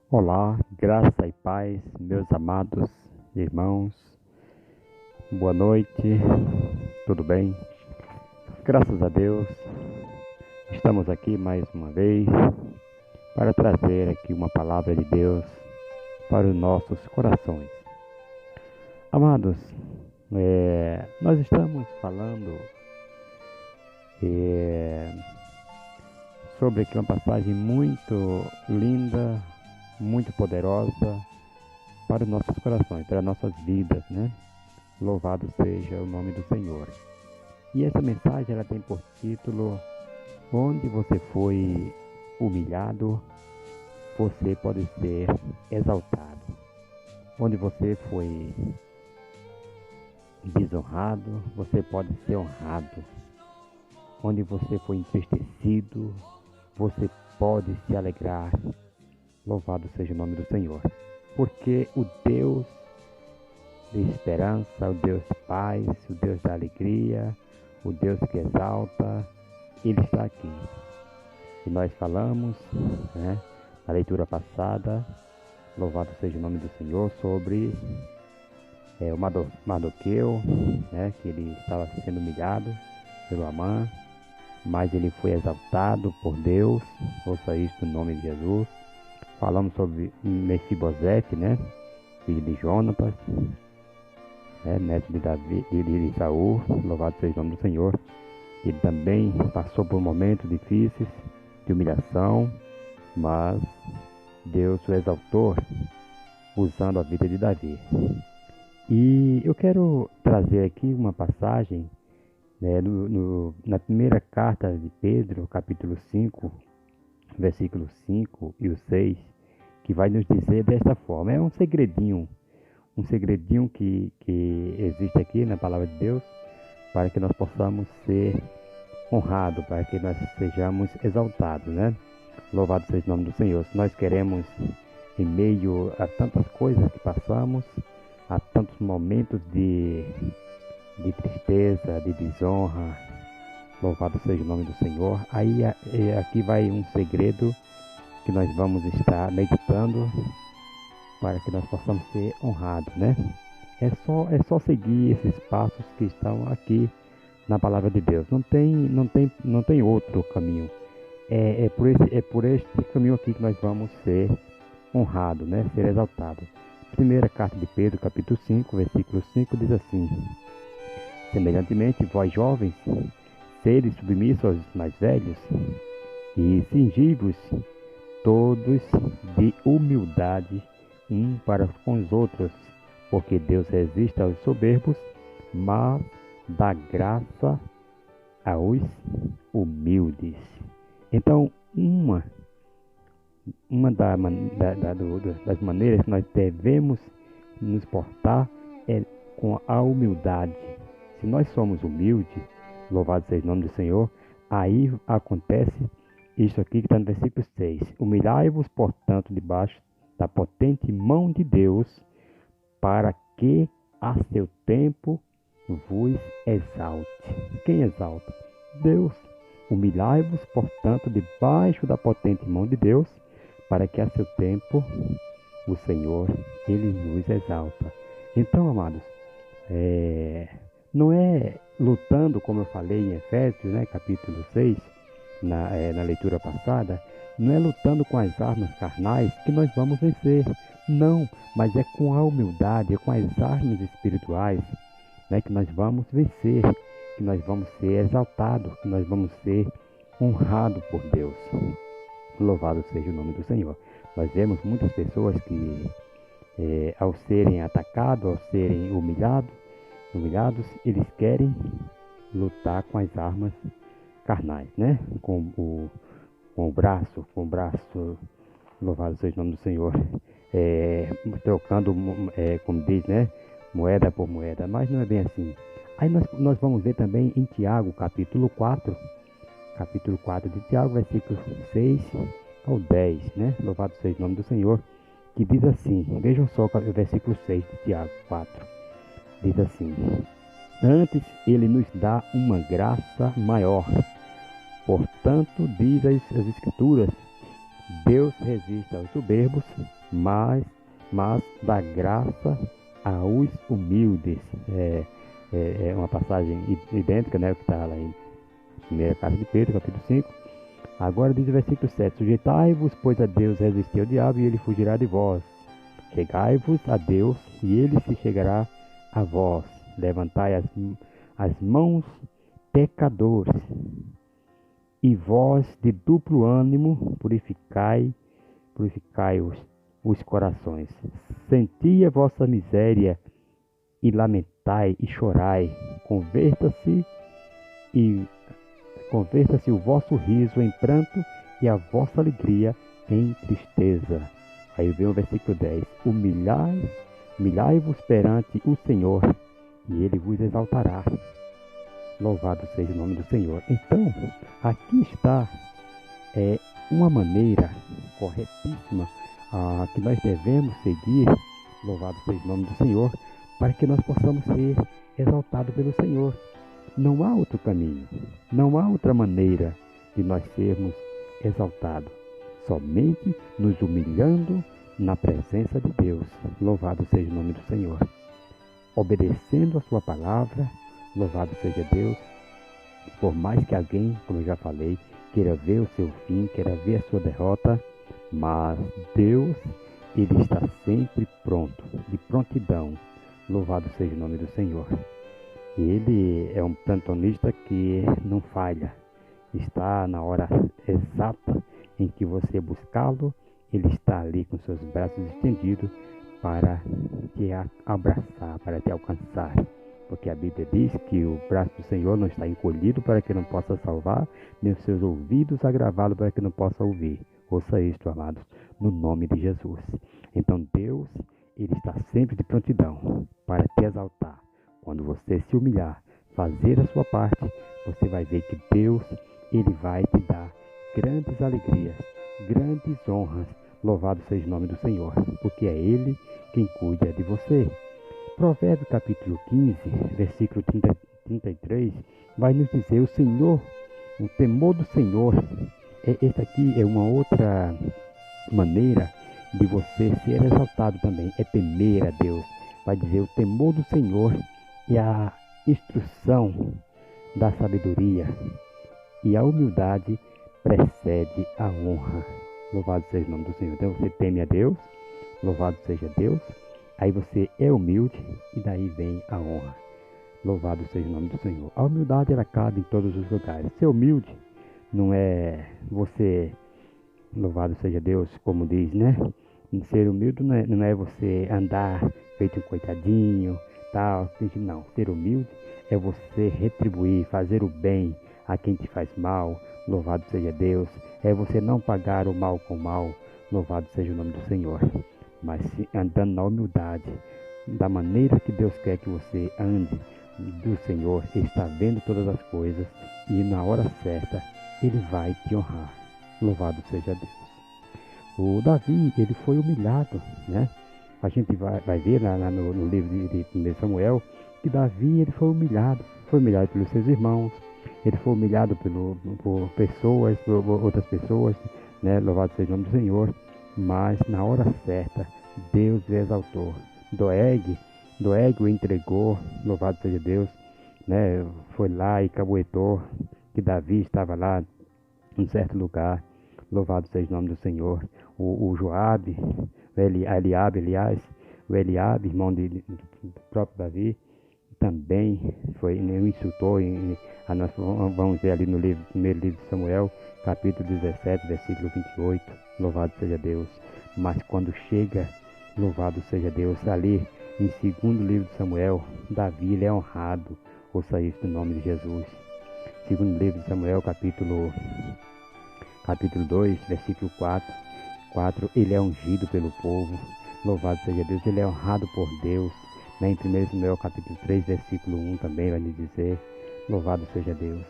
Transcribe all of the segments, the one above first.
Olá, graça e paz, meus amados irmãos. Boa noite, tudo bem? Graças a Deus, estamos aqui mais uma vez para trazer aqui uma palavra de Deus para os nossos corações. Amados, nós estamos falando sobre aqui uma passagem muito linda, muito poderosa para os nossos corações, para as nossas vidas, né? Louvado seja o nome do Senhor. E essa mensagem ela tem por título: onde você foi humilhado, você pode ser exaltado. Onde você foi desonrado, você pode ser honrado. Onde você foi entristecido, você pode se alegrar. Louvado seja o nome do Senhor. Porque o Deus de esperança, o Deus de paz, o Deus da alegria, o Deus que exalta, Ele está aqui. E nós falamos, né, na leitura passada, louvado seja o nome do Senhor, sobre o Mardoqueu, né, que ele estava sendo humilhado pelo Amã, mas ele foi exaltado por Deus. Ouça isso no nome de Jesus. Falamos sobre Mefibosete, né, filho de Jonatas, neto de Davi, de Saul, louvado seja o nome do Senhor. Ele também passou por momentos difíceis de humilhação, mas Deus o exaltou usando a vida de Davi. E eu quero trazer aqui uma passagem, né, na primeira carta de Pedro, capítulo 5, versículos 5 e o 6, que vai nos dizer desta forma. É um segredinho que existe aqui na palavra de Deus, para que nós possamos ser honrados, para que nós sejamos exaltados, né? Louvado seja o nome do Senhor. Se nós queremos, em meio a tantas coisas que passamos, a tantos momentos de tristeza, de desonra, louvado seja o nome do Senhor, aí aqui vai um segredo que nós vamos estar meditando para que nós possamos ser honrados, né? É só seguir esses passos que estão aqui na palavra de Deus. Não tem outro caminho. É por este caminho aqui que nós vamos ser honrados, né? Ser exaltados. Primeira carta de Pedro, capítulo 5, versículo 5, diz assim: semelhantemente, vós jovens, seres submissos aos mais velhos, e cingivos todos de humildade para com os outros, porque Deus resiste aos soberbos, mas dá graça aos humildes. Então, uma das maneiras que nós devemos nos portar é com a humildade. Se nós somos humildes, louvado seja o nome do Senhor, aí acontece isso aqui que está no versículo 6. Humilhai-vos, portanto, debaixo da potente mão de Deus, para que a seu tempo vos exalte. Quem exalta? Deus. Humilhai-vos, portanto, debaixo da potente mão de Deus, para que a seu tempo o Senhor, Ele nos exalta. Então, amados, não é lutando, como eu falei em Efésios, né, capítulo 6, na leitura passada, não é lutando com as armas carnais que nós vamos vencer. Não, mas é com a humildade, é com as armas espirituais, né, que nós vamos vencer, que nós vamos ser exaltados, que nós vamos ser honrados por Deus. Louvado seja o nome do Senhor. Nós vemos muitas pessoas que, ao serem atacados, ao serem humilhados, eles querem lutar com as armas carnais, né? Com o braço, louvado seja o nome do Senhor, trocando, como diz, né? Moeda por moeda, mas não é bem assim. Aí nós vamos ver também em Tiago, capítulo 4 de Tiago, versículos 6 ao 10, né? Louvado seja o nome do Senhor, que diz assim, vejam só o versículo 6 de Tiago 4, diz assim: antes ele nos dá uma graça maior. Portanto, diz as Escrituras, Deus resiste aos soberbos, mas dá graça aos humildes. É uma passagem idêntica, né, o que está lá em 1 Carta de Pedro, capítulo 5. Agora diz o versículo 7: Sujeitai-vos, pois, a Deus, resistir ao diabo, e ele fugirá de vós. Chegai-vos a Deus, e ele se chegará a vós. Levantai as mãos, pecadores, e vós de duplo ânimo, purificai os corações. Senti a vossa miséria, e lamentai e chorai. Converta-se o vosso riso em pranto e a vossa alegria em tristeza. Aí vem o versículo 10. Humilhai-vos perante o Senhor, e ele vos exaltará. Louvado seja o nome do Senhor. Então, aqui está uma maneira corretíssima que nós devemos seguir. Louvado seja o nome do Senhor, para que nós possamos ser exaltados pelo Senhor. Não há outro caminho, não há outra maneira de nós sermos exaltados, somente nos humilhando na presença de Deus. Louvado seja o nome do Senhor. Obedecendo a sua palavra, louvado seja Deus. Por mais que alguém, como eu já falei, queira ver o seu fim, queira ver a sua derrota, mas Deus, ele está sempre pronto, de prontidão. Louvado seja o nome do Senhor. Ele é um plantonista que não falha. Está na hora exata em que você buscá-lo, ele está ali com seus braços estendidos para te abraçar, para te alcançar. Porque a Bíblia diz que o braço do Senhor não está encolhido para que não possa salvar, nem os seus ouvidos agravados para que não possa ouvir. Ouça isto, amados, no nome de Jesus. Então Deus, ele está sempre de prontidão para te exaltar. Quando você se humilhar, fazer a sua parte, você vai ver que Deus, ele vai te dar grandes alegrias, grandes honras. Louvado seja o nome do Senhor, porque é ele quem cuida de você. Provérbios capítulo 15, versículo 33, vai nos dizer: o Senhor, o temor do Senhor, esta aqui é uma outra maneira de você ser exaltado também, é temer a Deus. Vai dizer: o temor do Senhor é a instrução da sabedoria, e a humildade precede a honra. Louvado seja o nome do Senhor. Então você teme a Deus, louvado seja Deus, aí você é humilde e daí vem a honra. Louvado seja o nome do Senhor. A humildade, ela cabe em todos os lugares. Ser humilde não é você, louvado seja Deus, como diz, né? Ser humilde não é você andar feito um coitadinho, tal. Não, ser humilde é você retribuir, fazer o bem a quem te faz mal. Louvado seja Deus. É você não pagar o mal com o mal. Louvado seja o nome do Senhor. Mas andando na humildade, da maneira que Deus quer que você ande, do Senhor, Ele está vendo todas as coisas e na hora certa Ele vai te honrar. Louvado seja Deus. O Davi, ele foi humilhado, né? A gente vai ver lá no livro de 1 Samuel que Davi, ele foi humilhado pelos seus irmãos, ele foi humilhado por pessoas, por outras pessoas, né? Louvado seja o nome do Senhor. Mas na hora certa, Deus o exaltou. Doeg o entregou, louvado seja Deus, né? Foi lá e caboetou que Davi estava lá em certo lugar. Louvado seja o nome do Senhor. O Joabe, o Eliabe, irmão do próprio Davi, também o insultou. Nós vamos ver ali no primeiro livro de Samuel, capítulo 17, versículo 28. Louvado seja Deus. Mas quando chega, louvado seja Deus, ali em segundo livro de Samuel, Davi, ele é honrado. Ouça isso no nome de Jesus. Segundo livro de Samuel, capítulo 2, versículo 4, ele é ungido pelo povo. Louvado seja Deus, ele é honrado por Deus. Em 1 Samuel, capítulo 3, versículo 1, também vai nos dizer: louvado seja Deus.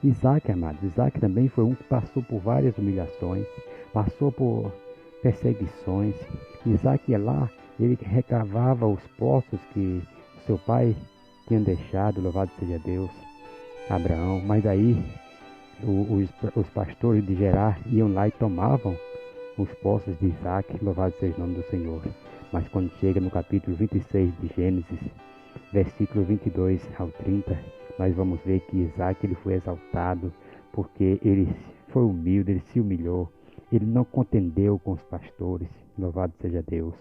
Isaac, amados, Isaac também foi um que passou por várias humilhações, passou por perseguições. Isaac ia lá, ele recavava os poços que seu pai tinha deixado, louvado seja Deus, Abraão. Mas aí os pastores de Gerar iam lá e tomavam os poços de Isaac, louvado seja o nome do Senhor. Mas quando chega no capítulo 26 de Gênesis, versículo 22 ao 30, nós vamos ver que Isaac ele foi exaltado porque ele foi humilde, ele se humilhou, ele não contendeu com os pastores, louvado seja Deus,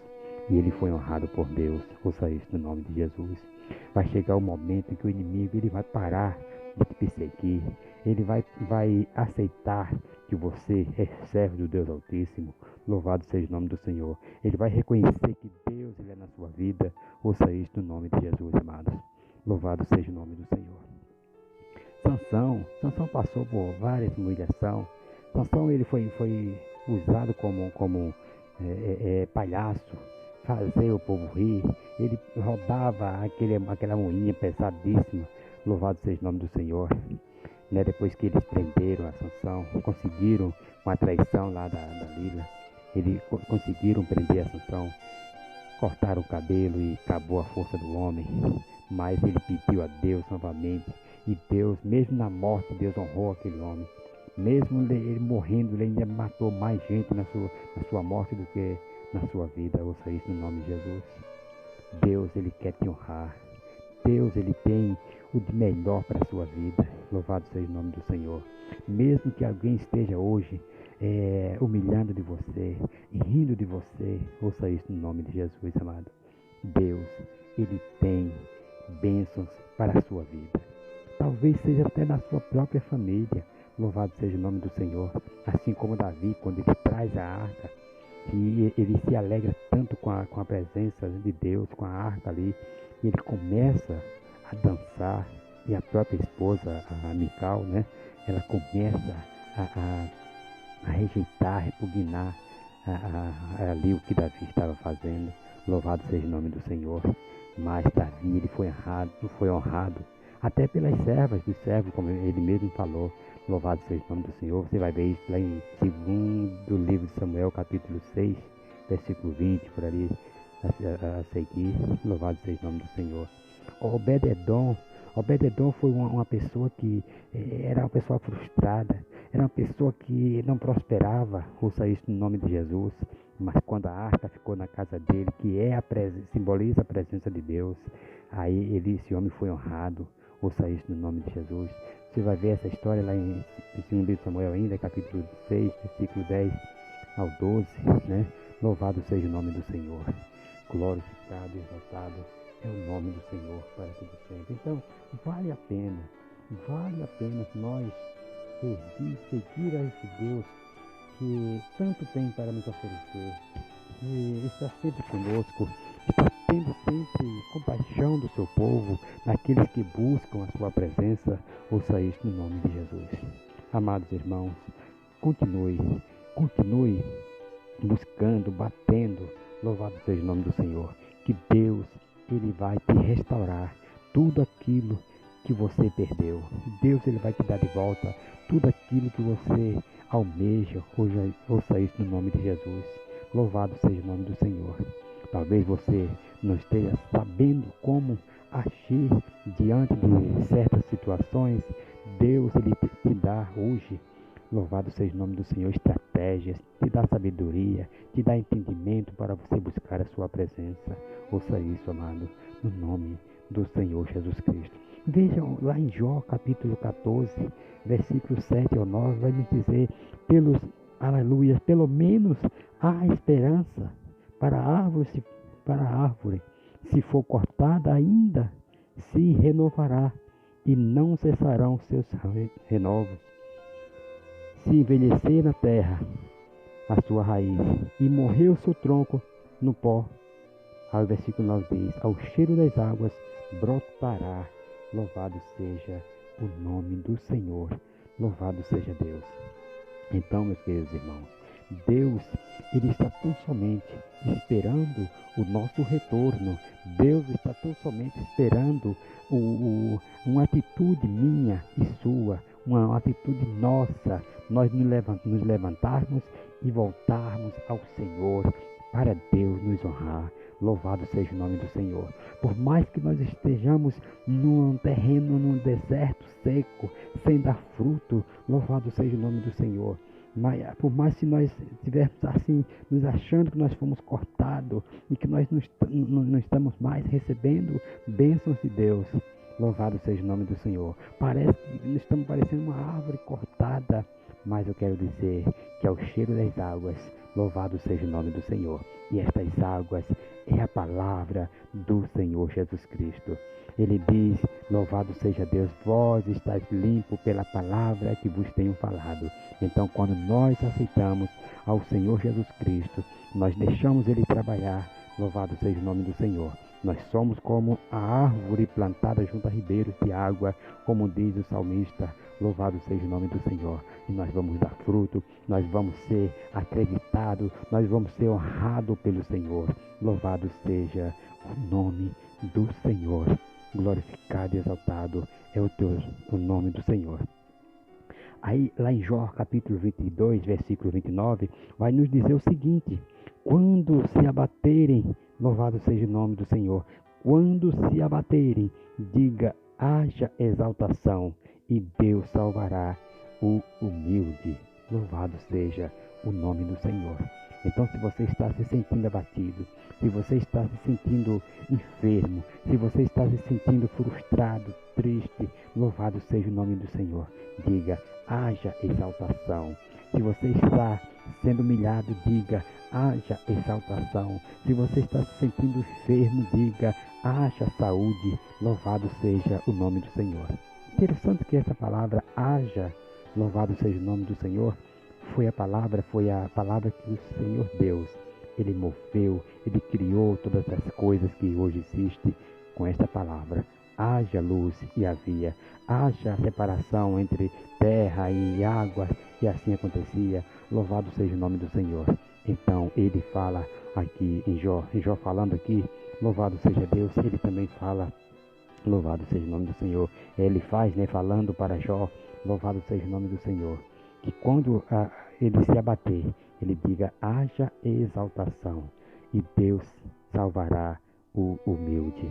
e ele foi honrado por Deus. Ouça isso no nome de Jesus. Vai chegar o momento em que o inimigo ele vai parar de te perseguir, ele vai aceitar que você é servo do Deus Altíssimo, louvado seja o nome do Senhor. Ele vai reconhecer que Deus ele é na sua vida. Ouça isso no nome de Jesus, amados. Louvado seja o nome do Senhor. Sansão passou por várias humilhações. Sansão ele foi usado como palhaço, fazer o povo rir. Ele rodava aquela moinha pesadíssima. Louvado seja o nome do Senhor. Depois que eles prenderam a Sansão, conseguiram, com a traição lá da Dalila, eles conseguiram prender a Sansão, cortaram o cabelo e acabou a força do homem. Mas ele pediu a Deus novamente, e Deus, mesmo na morte, Deus honrou aquele homem. Mesmo ele morrendo, ele ainda matou mais gente na sua morte do que na sua vida. Ouça isso no nome de Jesus. Deus, ele quer te honrar. Deus, ele tem o de melhor para a sua vida. Louvado seja o nome do Senhor. Mesmo que alguém esteja hoje humilhando de você, rindo de você, ouça isso no nome de Jesus, amado. Deus, ele tem bênçãos para a sua vida. Talvez seja até na sua própria família. Louvado seja o nome do Senhor. Assim como Davi, quando ele traz a arca, que ele se alegra tanto com a presença de Deus, com a arca ali, e ele começa a dançar, e a própria esposa, a Mical, ela começa a rejeitar, a repugnar ali o que Davi estava fazendo. Louvado seja o nome do Senhor. Mas Davi ele foi honrado até pelas servas do servo, como ele mesmo falou. Louvado seja o nome do Senhor. Você vai ver isso lá em 2º livro de Samuel, capítulo 6, versículo 20, por ali a seguir. Louvado seja o nome do Senhor. Obed-edom foi uma pessoa que era uma pessoa frustrada, era uma pessoa que não prosperava. Ouça isso no nome de Jesus. Mas quando a arca ficou na casa dele, que simboliza a presença de Deus, aí esse homem foi honrado. Ouça isso no nome de Jesus. Você vai ver essa história lá em 2º livro de Samuel ainda, capítulo 6, versículo 10 ao 12, Louvado seja o nome do Senhor. Glorificado e exaltado é o nome do Senhor para todo sempre. Então, vale a pena nós seguir a esse Deus que tanto tem para nos oferecer, que está sempre conosco, está tendo sempre compaixão do seu povo, daqueles que buscam a sua presença. Ouça isso no nome de Jesus. Amados irmãos, continue buscando, batendo. Louvado seja o nome do Senhor, que Deus ele vai te restaurar tudo aquilo que você perdeu. Deus ele vai te dar de volta tudo aquilo que você almeja. Ouça isso no nome de Jesus. Louvado seja o nome do Senhor. Talvez você não esteja sabendo como agir diante de certas situações. Deus ele te dá hoje, louvado seja o nome do Senhor, estratégias, te dá sabedoria, te dá entendimento para você buscar a sua presença. Ouça isso, amado, no nome do Senhor Jesus Cristo. Vejam lá em Jó, capítulo 14, versículo 7 ao 9, vai nos dizer, aleluia, pelo menos há esperança para a árvore, se for cortada ainda se renovará, e não cessarão seus renovos. Se envelhecer na terra a sua raiz, e morrer o seu tronco no pó, ao versículo 9 diz, ao cheiro das águas brotará. Louvado seja o nome do Senhor, louvado seja Deus. Então, meus queridos irmãos, Deus, ele está tão somente esperando o nosso retorno. Deus está tão somente esperando uma atitude minha e sua, uma atitude nossa, nós nos levantarmos e voltarmos ao Senhor, para Deus nos honrar. Louvado seja o nome do Senhor. Por mais que nós estejamos num terreno, num deserto seco, sem dar fruto, louvado seja o nome do Senhor. Mas, por mais que nós estivermos assim, nos achando que nós fomos cortados e que nós não estamos mais recebendo bênçãos de Deus, louvado seja o nome do Senhor. Parece que nós estamos parecendo uma árvore cortada, mas eu quero dizer que é o cheiro das águas, louvado seja o nome do Senhor. E estas águas é a palavra do Senhor Jesus Cristo. Ele diz, louvado seja Deus, vós estáis limpo pela palavra que vos tenho falado. Então, quando nós aceitamos ao Senhor Jesus Cristo, nós deixamos Ele trabalhar, louvado seja o nome do Senhor. Nós somos como a árvore plantada junto a ribeiros de água, como diz o salmista, louvado seja o nome do Senhor. E nós vamos dar fruto, nós vamos ser acreditados, nós vamos ser honrados pelo Senhor. Louvado seja o nome do Senhor. Glorificado e exaltado é o nome do Senhor. Aí, lá em Jó, capítulo 22, versículo 29, vai nos dizer o seguinte: quando se abaterem, louvado seja o nome do Senhor, quando se abaterem, diga, haja exaltação, e Deus salvará o humilde. Louvado seja o nome do Senhor. Então, se você está se sentindo abatido, se você está se sentindo enfermo, se você está se sentindo frustrado, triste, louvado seja o nome do Senhor. Diga, haja exaltação. Se você está sendo humilhado, diga, haja exaltação. Se você está se sentindo enfermo, diga, haja saúde. Louvado seja o nome do Senhor. Interessante que essa palavra, haja, louvado seja o nome do Senhor, foi a palavra que o Senhor Deus, Ele moveu, Ele criou todas as coisas que hoje existem com esta palavra. Haja luz e havia, haja separação entre terra e água, e assim acontecia. Louvado seja o nome do Senhor. Então ele fala aqui em Jó falando aqui, louvado seja Deus, ele também fala, louvado seja o nome do Senhor. Ele faz, falando para Jó, louvado seja o nome do Senhor, que quando ele se abater, ele diga, haja exaltação, e Deus salvará o humilde.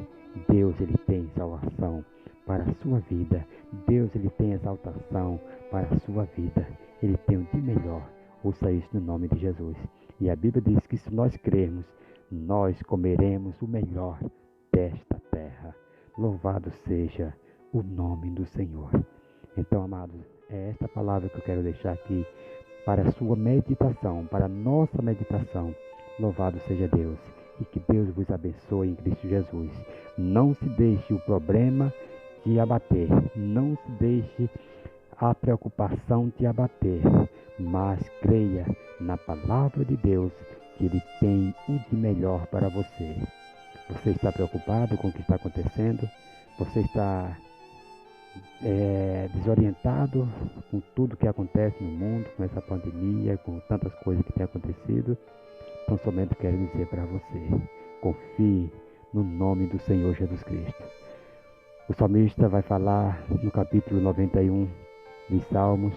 Deus, ele tem salvação para a sua vida. Deus, ele tem exaltação para a sua vida. Ele tem o de melhor. Ouça isso no nome de Jesus. E a Bíblia diz que se nós crermos, nós comeremos o melhor desta terra. Louvado seja o nome do Senhor. Então, amados, é esta palavra que eu quero deixar aqui para a sua meditação, para a nossa meditação. Louvado seja Deus. E que Deus vos abençoe em Cristo Jesus. Não se deixe o problema te abater. Não se deixe a preocupação te abater. Mas creia na palavra de Deus, que Ele tem o de melhor para você. Você está preocupado com o que está acontecendo? Você está desorientado com tudo que acontece no mundo, com essa pandemia, com tantas coisas que têm acontecido? Então somente quero dizer para você, confie no nome do Senhor Jesus Cristo. O salmista vai falar no capítulo 91 dos Salmos,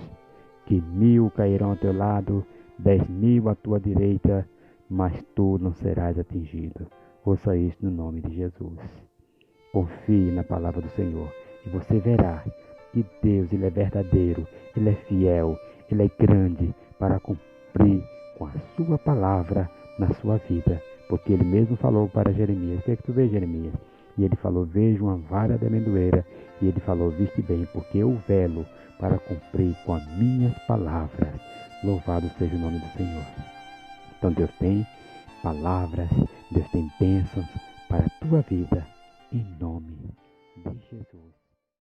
que 1000 cairão ao teu lado, 10.000 à tua direita, mas tu não serás atingido. Ouça isso no nome de Jesus. Confie na palavra do Senhor e você verá que Deus, Ele é verdadeiro, Ele é fiel, Ele é grande para cumprir com a sua palavra na sua vida, porque ele mesmo falou para Jeremias, o que é que tu vês, Jeremias? E ele falou, vejo uma vara de amendoeira, e ele falou, viste bem, porque eu velo para cumprir com as minhas palavras. Louvado seja o nome do Senhor. Então Deus tem palavras, Deus tem bênçãos para a tua vida, em nome de Jesus.